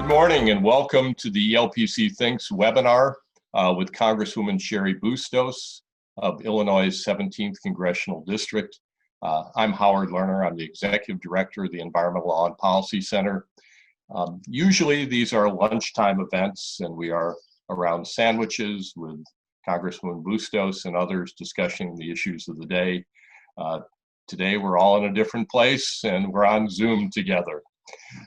morning and welcome to the ELPC Thinks webinar with Congresswoman Cheri Bustos of Illinois' 17th Congressional District. I'm Howard Lerner. I'm the Executive Director of the Environmental Law and Policy Center. Usually these are lunchtime events and we are around sandwiches with Congresswoman Bustos and others discussing the issues of the day. Today we're all in a different place and we're on Zoom together.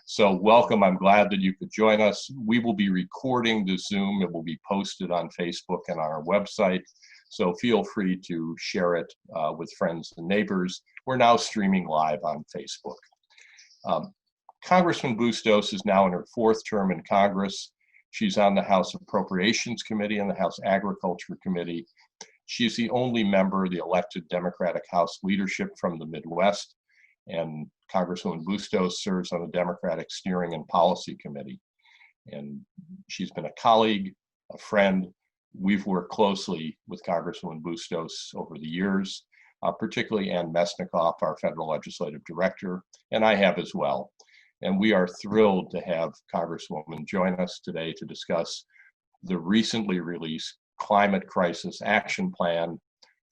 So welcome, I'm glad that you could join us. We will be recording the Zoom. It will be posted on Facebook and on our website. So feel free to share it with friends and neighbors. We're now streaming live on Facebook. Congresswoman Bustos is now in her fourth term in Congress. She's on the House Appropriations Committee and the House Agriculture Committee. She's the only member of the elected Democratic House leadership from the Midwest. And Congresswoman Bustos serves on the Democratic Steering and Policy Committee. And she's been a colleague, a friend. We've worked closely with Congresswoman Bustos over the years, particularly Ann Mesnikoff, our federal legislative director, and I have as well. And we are thrilled to have Congresswoman join us today to discuss the recently released Climate Crisis Action Plan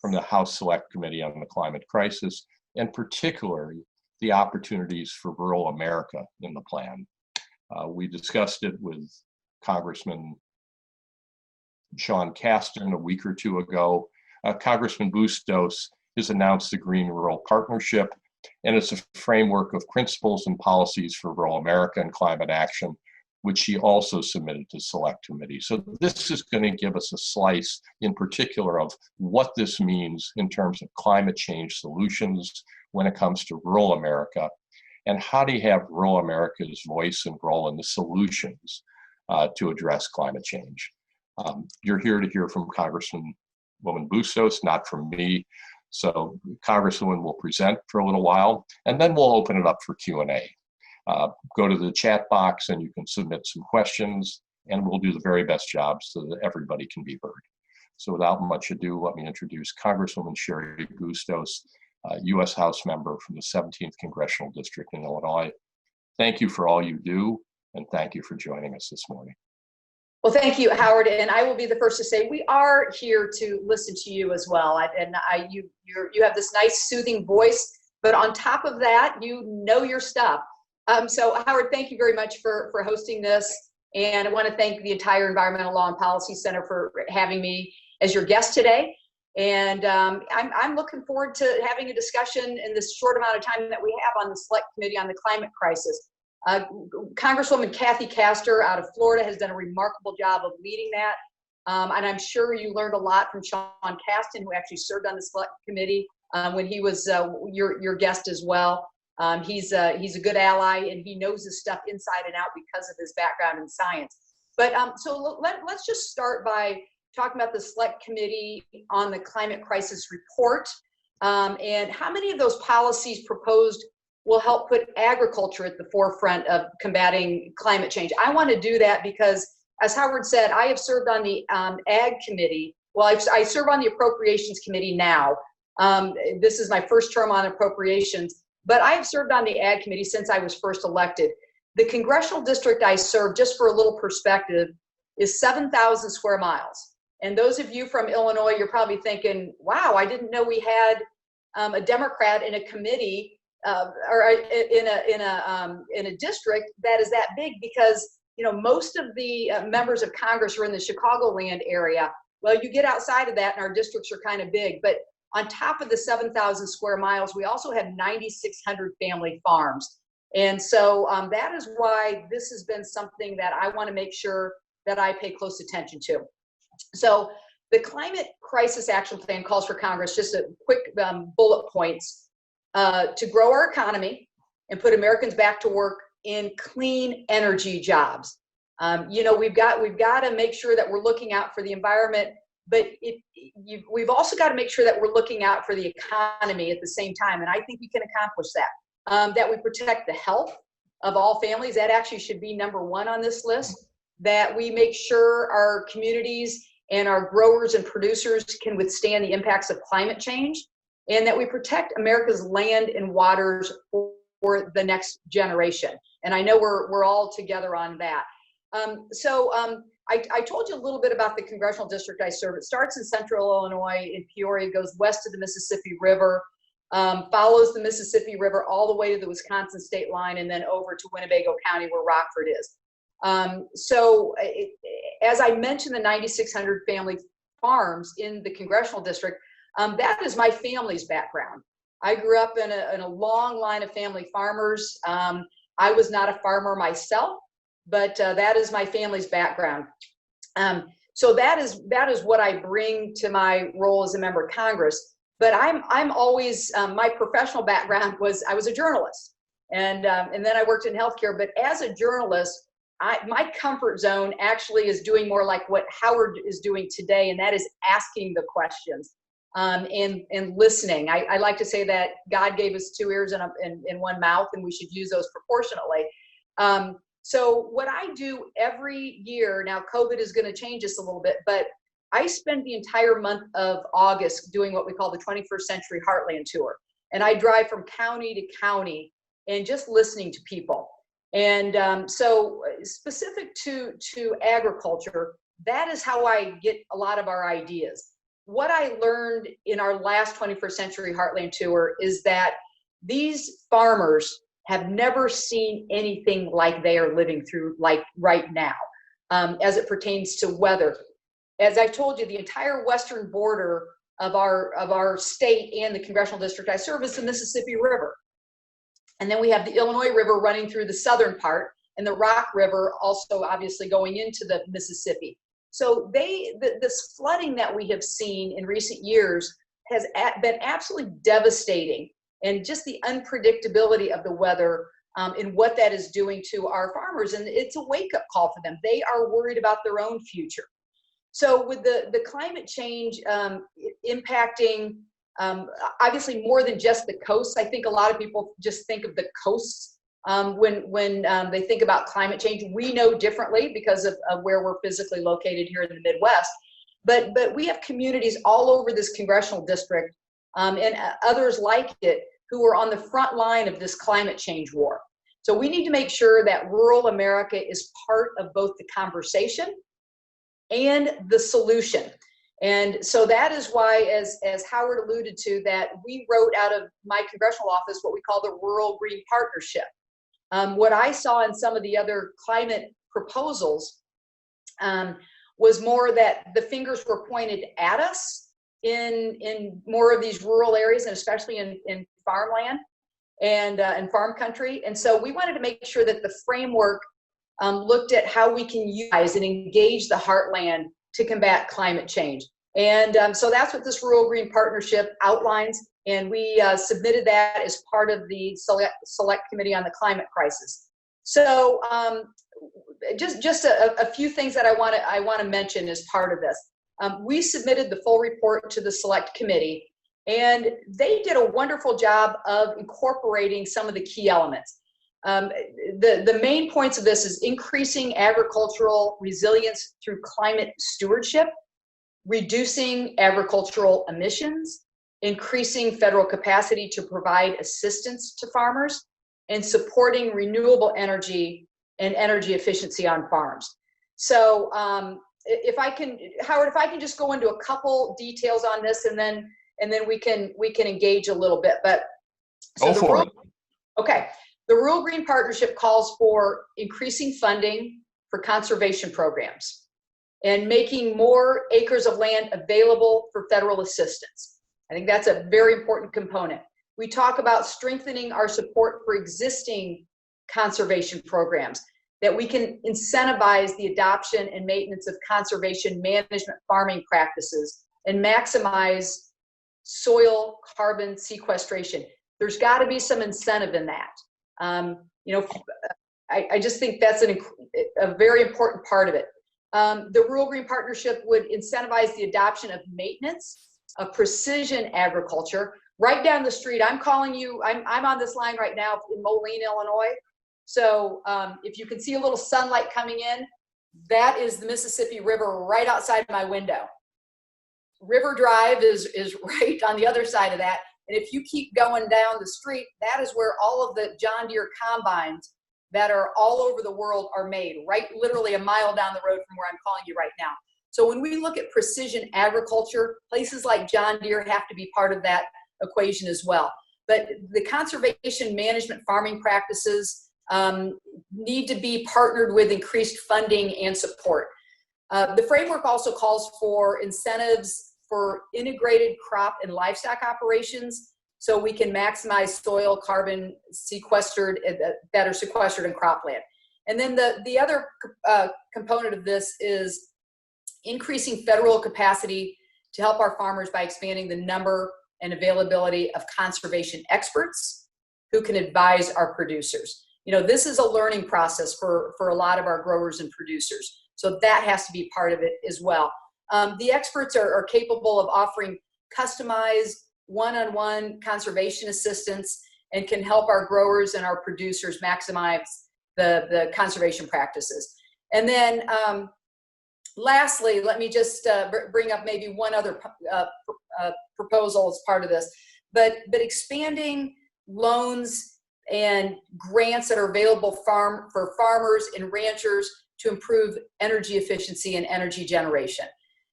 from the House Select Committee on the Climate Crisis, and particularly the opportunities for rural America in the plan. We discussed it with Congressman Sean Casten a week or two ago. Congressman Bustos has announced the Green Rural Partnership, and it's a framework of principles and policies for rural America and climate action, which she also submitted to Select Committee. So this is going to give us a slice in particular of what this means in terms of climate change solutions when it comes to rural America, and how do you have rural America's voice and role in the solutions to address climate change. You're here to hear from Congresswoman Bustos, not from me. So Congresswoman will present for a little while, and then we'll open it up for Q&A. Go to the chat box and you can submit some questions, and we'll do the very best job so that everybody can be heard. So without much ado, let me introduce Congresswoman Cheri Bustos, U.S. House member from the 17th Congressional District in Illinois. Thank you for all you do, and thank you for joining us this morning. Well, thank you, Howard, and I will be the first to say we are here to listen to you as well. You have this nice, soothing voice, but on top of that, you know your stuff. So, Howard, thank you very much for hosting this, and I want to thank the entire Environmental Law and Policy Center for having me as your guest today. And I'm looking forward to having a discussion in this short amount of time that we have on the Select Committee on the Climate Crisis. Congresswoman Kathy Castor out of Florida has done a remarkable job of leading that. And I'm sure you learned a lot from Sean Casten, who actually served on the Select Committee when he was your guest as well. He's a good ally, and he knows his stuff inside and out because of his background in science. But so let's just start by talking about the Select Committee on the Climate Crisis Report, and how many of those policies proposed will help put agriculture at the forefront of combating climate change. I want to do that because, as Howard said, I have served on the Ag Committee. Well, I serve on the Appropriations Committee now. This is my first term on appropriations, but I have served on the Ag Committee since I was first elected. The Congressional District I serve, just for a little perspective, is 7,000 square miles. And those of you from Illinois, you're probably thinking, wow, I didn't know we had a Democrat in a committee or in a district that is that big, because most of the members of Congress are in the Chicagoland area. Well, you get outside of that and our districts are kind of big, but on top of the 7,000 square miles, we also have 9,600 family farms. And so that is why this has been something that I want to make sure that I pay close attention to. So the Climate Crisis Action Plan calls for Congress, just a quick bullet points, to grow our economy and put Americans back to work in clean energy jobs. We've got to make sure that we're looking out for the environment, but we've also got to make sure that we're looking out for the economy at the same time. And I think we can accomplish that. That we protect the health of all families. That actually should be number one on this list. That we make sure our communities and our growers and producers can withstand the impacts of climate change, and that we protect America's land and waters for the next generation. And I know we're all together on that. I told you a little bit about the congressional district I serve. It starts in central Illinois in Peoria, goes west of the Mississippi River, follows the Mississippi River all the way to the Wisconsin state line, and then over to Winnebago County where Rockford is. As I mentioned, the 9,600 family farms in the congressional district, that is my family's background. I grew up in a long line of family farmers. I was not a farmer myself, but that is my family's background. So that is what I bring to my role as a member of Congress. But I'm always, my professional background was, I was a journalist, and then I worked in healthcare. But as a journalist, my comfort zone actually is doing more like what Howard is doing today, and that is asking the questions and listening. I like to say that God gave us 2 ears and 1 mouth, and we should use those proportionately. So what I do every year, now COVID is going to change this a little bit, but I spend the entire month of August doing what we call the 21st Century Heartland Tour. And I drive from county to county and just listening to people. And so specific to agriculture, that is how I get a lot of our ideas. What I learned in our last 21st Century Heartland Tour is that these farmers have never seen anything like they are living through like right now, as it pertains to weather. As I told you, the entire western border of our state and the congressional district I serve is the Mississippi River. And then we have the Illinois River running through the southern part, and the Rock River also obviously going into the Mississippi. So this flooding that we have seen in recent years has been absolutely devastating, and just the unpredictability of the weather and what that is doing to our farmers. And it's a wake-up call for them. They are worried about their own future. So with the climate change impacting obviously more than just the coasts, I think a lot of people just think of the coasts when they think about climate change. We know differently because of where we're physically located here in the Midwest. But we have communities all over this congressional district and others like it who are on the front line of this climate change war. So we need to make sure that rural America is part of both the conversation and the solution. And so that is why, as Howard alluded to, that we wrote out of my congressional office what we call the Rural Green Partnership. What I saw in some of the other climate proposals was more that the fingers were pointed at us in more of these rural areas, and especially in farmland and farm country. And so we wanted to make sure that the framework looked at how we can utilize and engage the heartland to combat climate change. And so that's what this Rural Green Partnership outlines. And we submitted that as part of the Select Committee on the Climate Crisis. So just a few things that I want to mention as part of this. We submitted the full report to the Select Committee, and they did a wonderful job of incorporating some of the key elements. The main points of this is increasing agricultural resilience through climate stewardship, reducing agricultural emissions, increasing federal capacity to provide assistance to farmers, and supporting renewable energy and energy efficiency on farms. So if I can, Howard, if I can just go into a couple details on this, and then we can engage a little bit. But so go for it. Okay. The Rural Green Partnership calls for increasing funding for conservation programs and making more acres of land available for federal assistance. I think that's a very important component. We talk about strengthening our support for existing conservation programs, that we can incentivize the adoption and maintenance of conservation management farming practices and maximize soil carbon sequestration. There's got to be some incentive in that. I just think that's a very important part of it. The Rural Green Partnership would incentivize the adoption of maintenance of precision agriculture. Right down the street, I'm calling you, I'm on this line right now in Moline, Illinois. So if you can see a little sunlight coming in, that is the Mississippi River right outside my window. River Drive is right on the other side of that. And if you keep going down the street, that is where all of the John Deere combines that are all over the world are made, right literally a mile down the road from where I'm calling you right now. So when we look at precision agriculture, places like John Deere have to be part of that equation as well. But the conservation management farming practices need to be partnered with increased funding and support. The framework also calls for incentives for integrated crop and livestock operations so we can maximize soil carbon sequestered, that are sequestered in cropland. And then the other component of this is increasing federal capacity to help our farmers by expanding the number and availability of conservation experts who can advise our producers. You know, this is a learning process for a lot of our growers and producers. So that has to be part of it as well. The experts are capable of offering customized one-on-one conservation assistance and can help our growers and our producers maximize the conservation practices. And then lastly, let me just bring up maybe one other proposal as part of this, but expanding loans and grants that are available for farmers and ranchers to improve energy efficiency and energy generation.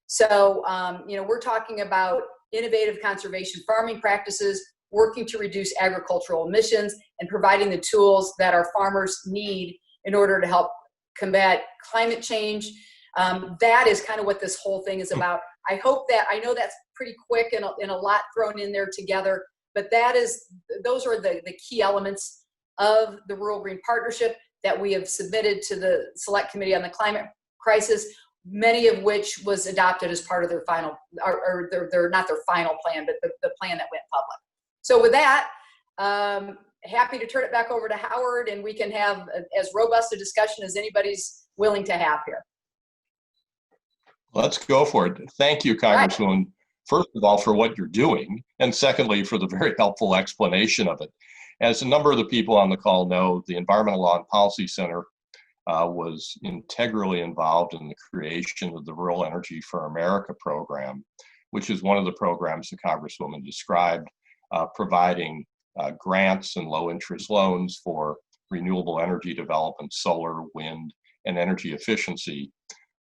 So, you know, we're talking about innovative conservation farming practices, working to reduce agricultural emissions, and providing the tools that our farmers need in order to help combat climate change. That is kind of what this whole thing is about. I know that's pretty quick and a lot thrown in there together, but those are the key elements of the Rural Green Partnership that we have submitted to the Select Committee on the Climate Crisis, many of which was adopted as part of their final, or they're not their final plan, but the plan that went public. So with that, happy to turn it back over to Howard, and we can have as robust a discussion as anybody's willing to have here. Let's go for it. Thank you, Congresswoman, right, first of all, for what you're doing, and secondly, for the very helpful explanation of it. As a number of the people on the call know, the Environmental Law and Policy Center was integrally involved in the creation of the Rural Energy for America program, which is one of the programs the Congresswoman described, providing grants and low-interest loans for renewable energy development, solar, wind, and energy efficiency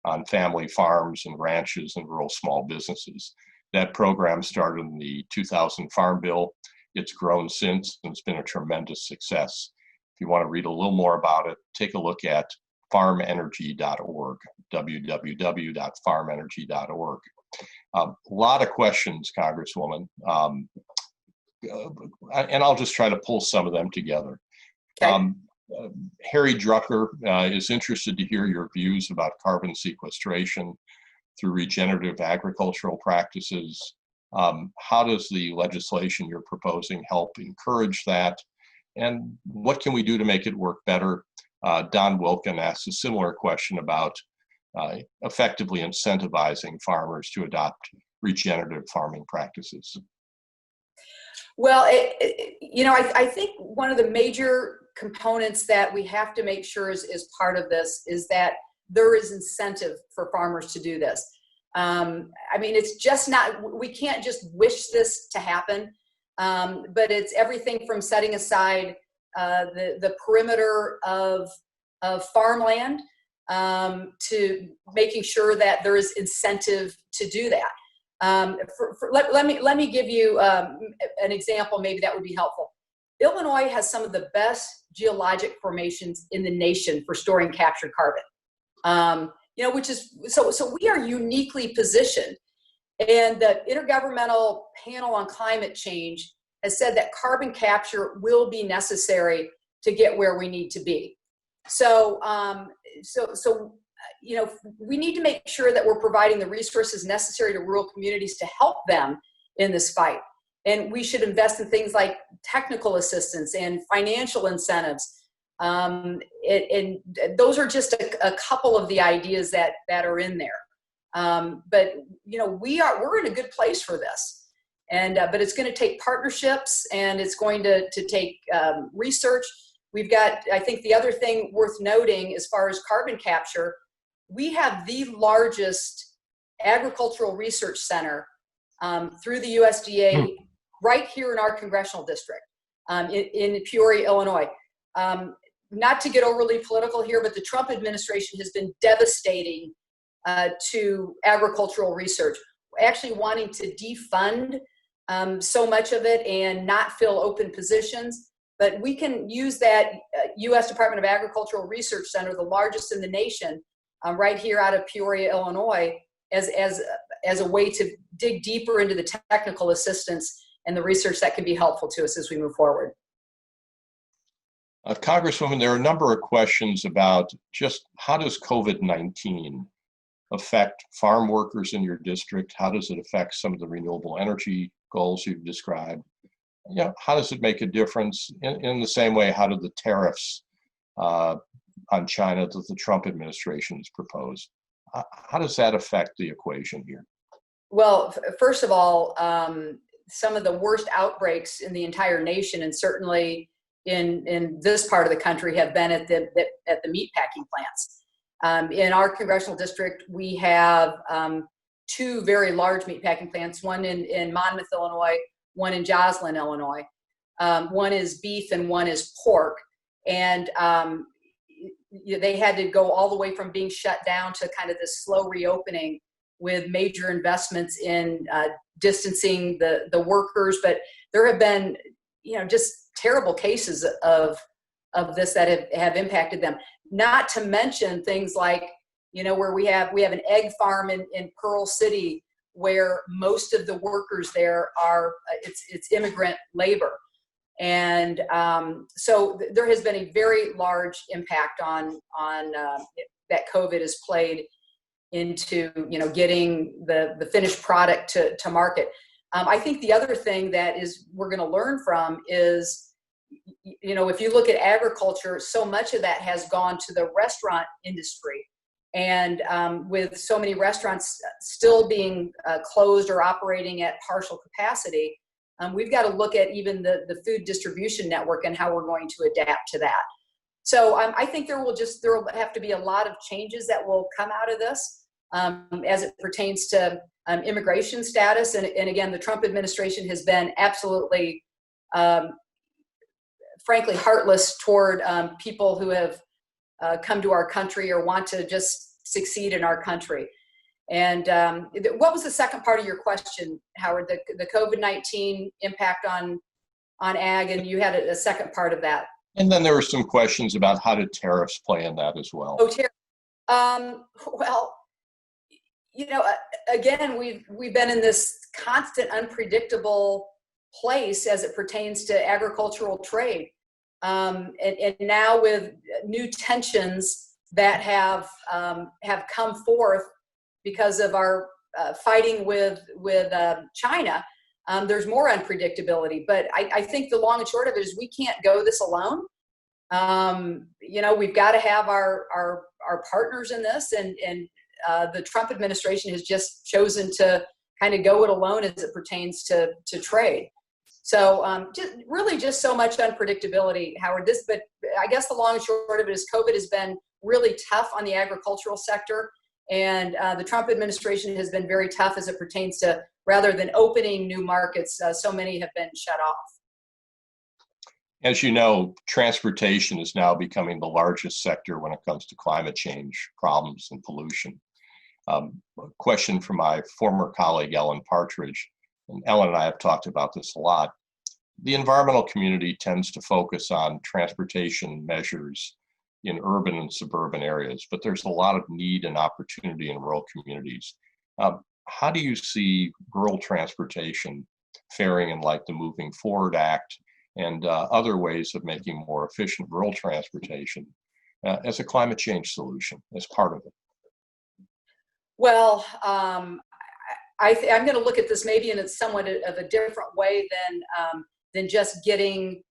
on family farms and ranches and rural small businesses. That program started in the 2000 Farm Bill. It's grown since, and it's been a tremendous success. If you want to read a little more about it, take a look at farmenergy.org, www.farmenergy.org. A lot of questions, Congresswoman, and I'll just try to pull some of them together. Okay. Harry Drucker is interested to hear your views about carbon sequestration through regenerative agricultural practices. How does the legislation you're proposing help encourage that? And what can we do to make it work better? Don Wilkin asks a similar question about effectively incentivizing farmers to adopt regenerative farming practices. Well, you know, I think one of the major components that we have to make sure is part of this is that there is incentive for farmers to do this. I mean, it's just not, we can't just wish this to happen, but it's everything from setting aside the perimeter of farmland to making sure that there is incentive to do that. Let me give you an example, maybe that would be helpful. Illinois has some of the best geologic formations in the nation for storing captured carbon. You know, which is, so we are uniquely positioned. And the Intergovernmental Panel on Climate Change has said that carbon capture will be necessary to get where we need to be. So, you know, we need to make sure that we're providing the resources necessary to rural communities to help them in this fight. And we should invest in things like technical assistance and financial incentives. And those are just a couple of the ideas that are in there. But you know, we're in a good place for this. And but it's going to take partnerships, and it's going to take research. We've got, I think the other thing worth noting as far as carbon capture, we have the largest agricultural research center through the USDA right here in our congressional district in Peoria, Illinois. not to get overly political here, but the Trump administration has been devastating to agricultural research, actually wanting to defund so much of it and not fill open positions. But we can use that U.S. Department of Agricultural Research Center, the largest in the nation, right here out of Peoria, Illinois, as a way to dig deeper into the technical assistance and the research that can be helpful to us as we move forward. Congresswoman, there are a number of questions about just how does COVID-19 affect farm workers in your district? How does it affect some of the renewable energy goals you've described? How does it make a difference? In the same way, how do the tariffs on China that the Trump administration has proposed, how does that affect the equation here? Well, first of all, some of the worst outbreaks in the entire nation, and certainly in this part of the country, have been at the meatpacking plants. In our congressional district, we have two very large meatpacking plants, one in Monmouth, Illinois, one in Joslin, Illinois. One is beef and one is pork. And they had to go all the way from being shut down to kind of this slow reopening with major investments in distancing the workers. But there have been, just terrible cases of this that have impacted them. Not to mention things like, where we have an egg farm in Pearl City, where most of the workers there are, it's immigrant labor. And so there has been a very large impact on that COVID has played into, getting the finished product to market. I think the other thing that we're going to learn from is, if you look at agriculture, so much of that has gone to the restaurant industry. And with so many restaurants still being closed or operating at partial capacity, we've got to look at even the food distribution network and how we're going to adapt to that. So I think there will have to be a lot of changes that will come out of this as it pertains to immigration status. And again, the Trump administration has been absolutely, frankly, heartless toward people who have come to our country or want to just succeed in our country. And what was the second part of your question, Howard? The COVID-19 impact on ag, and you had a second part of that. And then there were some questions about how did tariffs play in that as well? Oh, well, again, we've been in this constant, unpredictable place as it pertains to agricultural trade, and now with new tensions that have come forth because of our fighting with China, there's more unpredictability. But I think the long and short of it is we can't go this alone. We've got to have our partners in this, and the Trump administration has just chosen to kind of go it alone as it pertains to trade. So just so much unpredictability, Howard. But I guess the long and short of it is COVID has been really tough on the agricultural sector. And the Trump administration has been very tough as it pertains to, rather than opening new markets, so many have been shut off. As you know, transportation is now becoming the largest sector when it comes to climate change problems and pollution. A question from my former colleague, Ellen Partridge. And Ellen and I have talked about this a lot. The environmental community tends to focus on transportation measures in urban and suburban areas, but there's a lot of need and opportunity in rural communities. How do you see rural transportation faring in like the Moving Forward Act and other ways of making more efficient rural transportation as a climate change solution, as part of it? Well, I'm going to look at this maybe in somewhat of a different way than just getting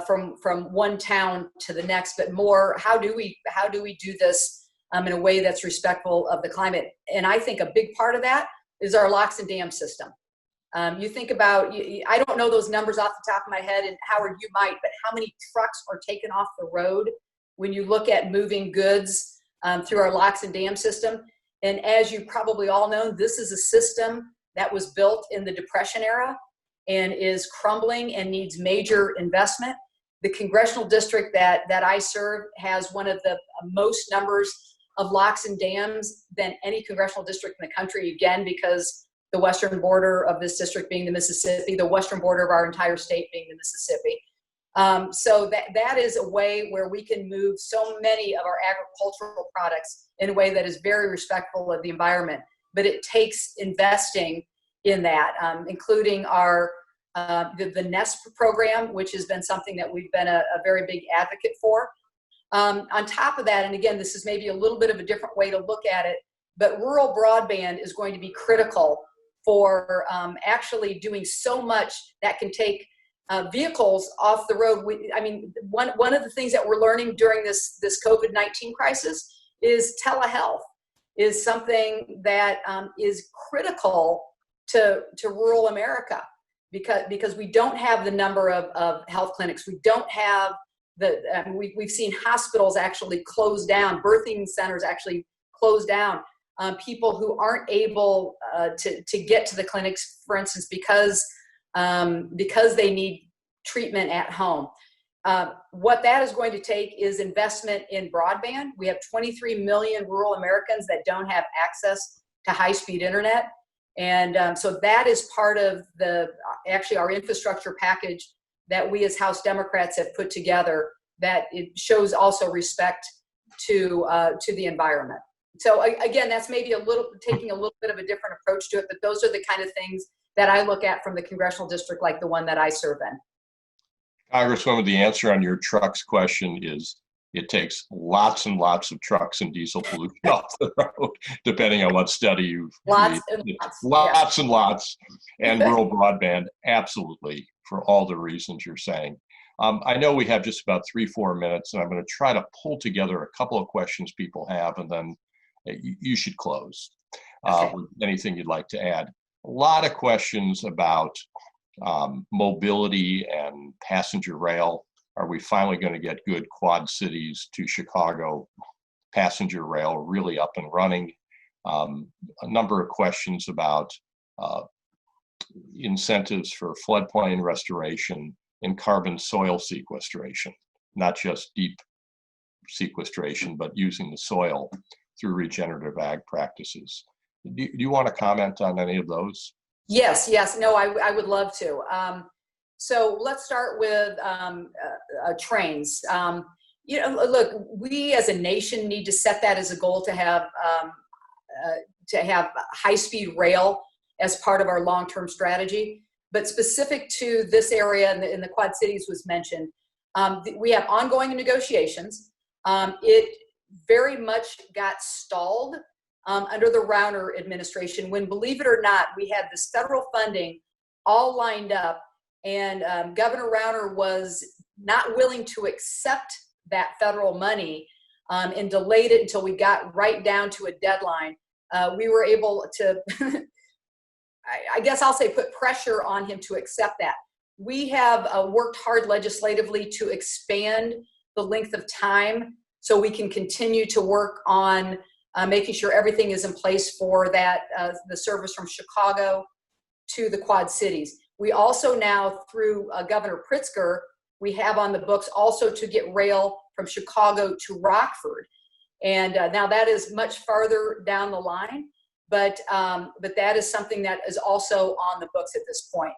from one town to the next, but more how do we do this in a way that's respectful of the climate? And I think a big part of that is our locks and dam system. You think about, I don't know those numbers off the top of my head, and Howard, you might, but how many trucks are taken off the road when you look at moving goods through our locks and dam system? And as you probably all know, this is a system that was built in the Depression era and is crumbling and needs major investment. The congressional district that I serve has one of the most numbers of locks and dams than any congressional district in the country, again, because the western border of this district being the Mississippi, the western border of our entire state being the Mississippi. So that is a way where we can move so many of our agricultural products in a way that is very respectful of the environment. But it takes investing in that, including our the NESP program, which has been something that we've been a very big advocate for. On top of that, and again, this is maybe a little bit of a different way to look at it, but rural broadband is going to be critical for actually doing so much that can take vehicles off the road. I mean, one of the things that we're learning during this COVID-19 crisis is telehealth is something that is critical to rural America, because we don't have the number of health clinics. We don't have we've seen hospitals actually close down, birthing centers actually close down. People who aren't able to get to the clinics, for instance, because they need treatment at home. What that is going to take is investment in broadband. We have 23 million rural Americans that don't have access to high-speed internet. And so that is part of actually our infrastructure package that we as House Democrats have put together, that it shows also respect to the environment. So again, that's maybe taking a little bit of a different approach to it, but those are the kind of things that I look at from the congressional district like the one that I serve in. Congresswoman, the answer on your trucks question is it takes lots and lots of trucks and diesel pollution off the road, depending on what study you've Lots and lots. And rural broadband, absolutely, for all the reasons you're saying. I know we have just about 3-4 minutes, and I'm going to try to pull together a couple of questions people have, and then you should close with anything you'd like to add. A lot of questions about mobility and passenger rail. Are we finally going to get good Quad Cities to Chicago passenger rail really up and running? A number of questions about incentives for floodplain restoration and carbon soil sequestration, not just deep sequestration, but using the soil through regenerative ag practices. Do you want to comment on any of those? Yes. No, I would love to. So let's start with trains. Look, we as a nation need to set that as a goal to have high-speed rail as part of our long-term strategy. But specific to this area in the Quad Cities was mentioned, we have ongoing negotiations. It very much got stalled under the Rauner administration when, believe it or not, we had this federal funding all lined up, and Governor Rauner was not willing to accept that federal money and delayed it until we got right down to a deadline. We were able to, I guess I'll say, put pressure on him to accept that. We have worked hard legislatively to expand the length of time so we can continue to work on making sure everything is in place for that, the service from Chicago to the Quad Cities. We also now, through Governor Pritzker, we have on the books also to get rail from Chicago to Rockford. And now that is much farther down the line, but that is something that is also on the books at this point.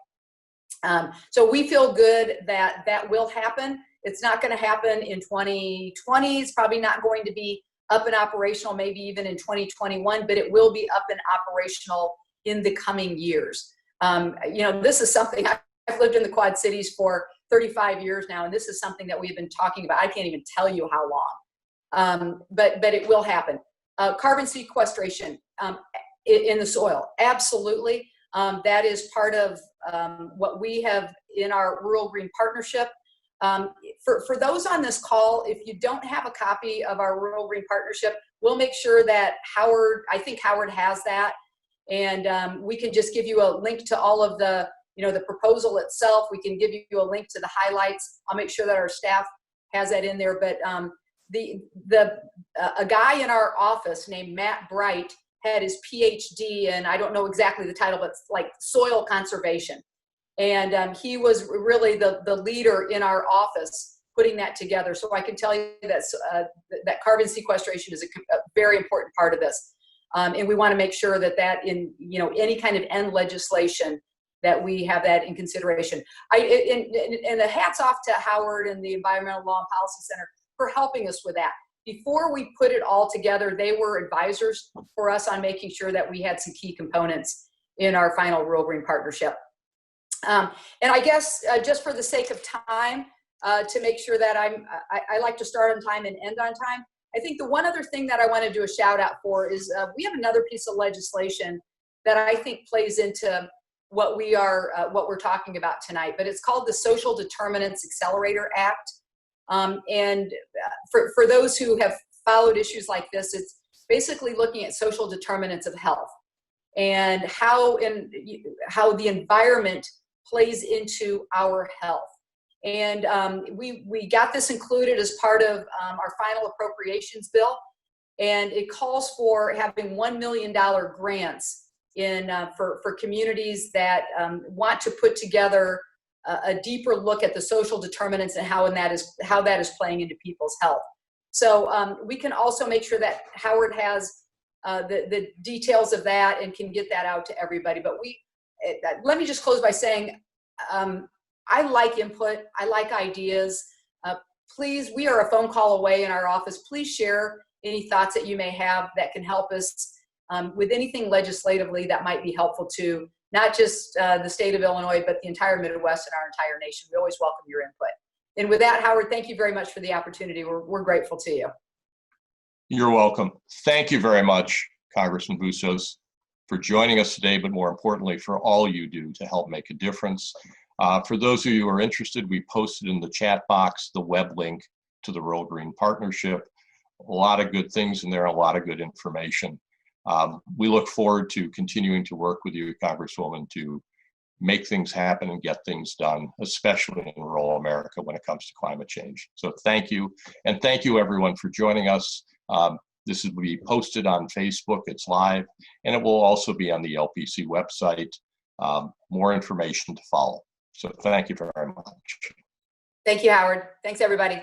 So we feel good that that will happen. It's not going to happen in 2020. It's probably not going to be up and operational, maybe even in 2021, but it will be up and operational in the coming years. This is something I've lived in the Quad Cities for 35 years now, and this is something that we've been talking about. I can't even tell you how long, but it will happen. Carbon sequestration in the soil, absolutely. That is part of what we have in our Rural Green Partnership. For those on this call, if you don't have a copy of our Rural Green Partnership, we'll make sure that I think Howard has that, and we can just give you a link to all of the proposal itself. We can give you a link to the highlights. I'll make sure that our staff has that in there. But a guy in our office named Matt Bright had his PhD, and I don't know exactly the title, but it's like soil conservation. And he was really the leader in our office putting that together. So I can tell you that that carbon sequestration is a very important part of this. And we want to make sure that in any kind of end legislation that we have that in consideration. And the hats off to Howard and the Environmental Law and Policy Center for helping us with that. Before we put it all together, they were advisors for us on making sure that we had some key components in our final Rural Green Partnership. And I guess just for the sake of time, to make sure that I like to start on time and end on time, I think the one other thing that I want to do a shout out for is we have another piece of legislation that I think plays into what we're talking about tonight, but it's called the Social Determinants Accelerator Act. And for those who have followed issues like this, it's basically looking at social determinants of health and how the environment plays into our health. And we got this included as part of our final appropriations bill, and it calls for having $1 million grants for communities that want to put together a deeper look at the social determinants and how that is playing into people's health. So we can also make sure that Howard has the details of that and can get that out to everybody. But let me just close by saying I like input. I like ideas. Please, we are a phone call away in our office. Please share any thoughts that you may have that can help us with anything legislatively that might be helpful to not just the state of Illinois, but the entire Midwest and our entire nation. We always welcome your input. And with that, Howard, thank you very much for the opportunity. We're grateful to you. You're welcome. Thank you very much, Congressman Bustos, for joining us today, but more importantly, for all you do to help make a difference. For those of you who are interested, we posted in the chat box the web link to the Rural Green Partnership. A lot of good things in there, a lot of good information. We look forward to continuing to work with you, Congresswoman, to make things happen and get things done, especially in rural America when it comes to climate change. So thank you. And thank you, everyone, for joining us. This will be posted on Facebook. It's live, and it will also be on the LPC website. More information to follow. So thank you very much. Thank you, Howard. Thanks, everybody.